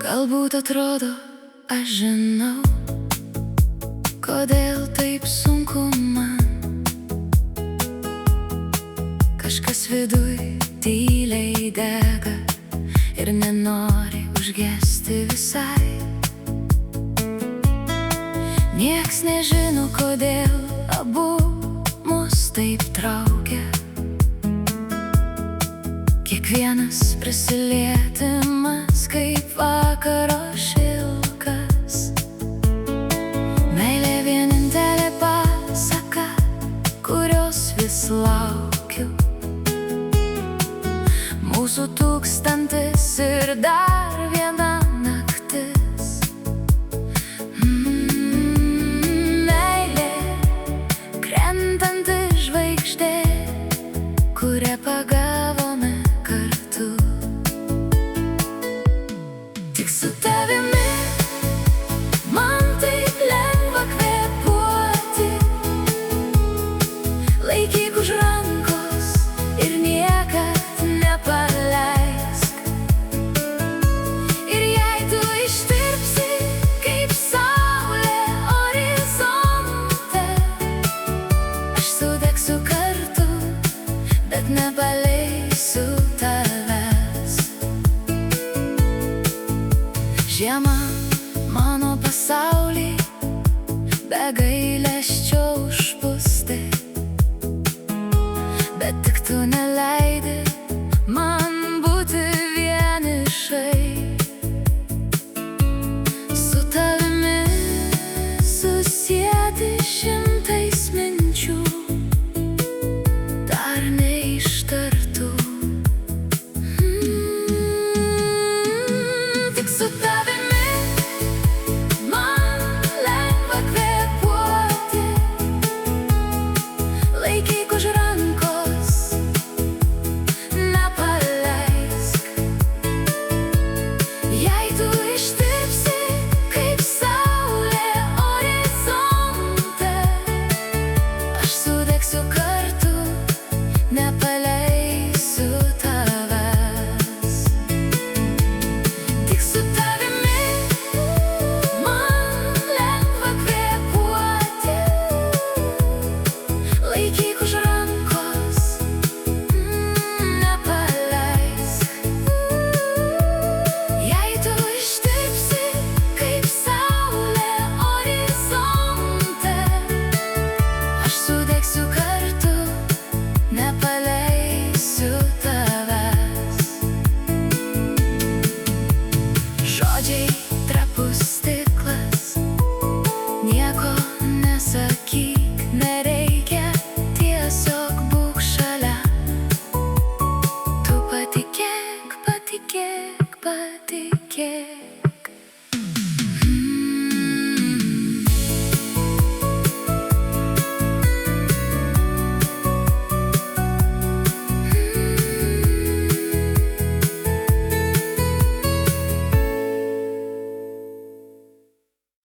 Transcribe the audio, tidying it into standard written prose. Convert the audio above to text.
Galbūt atrodo, aš žinau, kodėl taip sunku man. Kažkas viduj tyliai dega ir nenori užgesti visai. Nieks nežino, kodėl abu mus taip traukia. Kiekvienas prisilietimas kaip vakaro šilkas. Meilė vienintelė pasaka, kurios vis laukiu. Mūsų tūkstantis ir dar viena naktis. Meilė, krentanti žvaigždė, kurią pagavome kartu. Tik su tavimi man taip lengva kvėpuoti. Laikyk už rankos ir niekad nepaleisk. Ir jei tu ištirpsi kaip saulė horizonte, aš sudegsiu kartu, bet nepaleisiu tavęs. Žiema mano pasaulį be gailesčio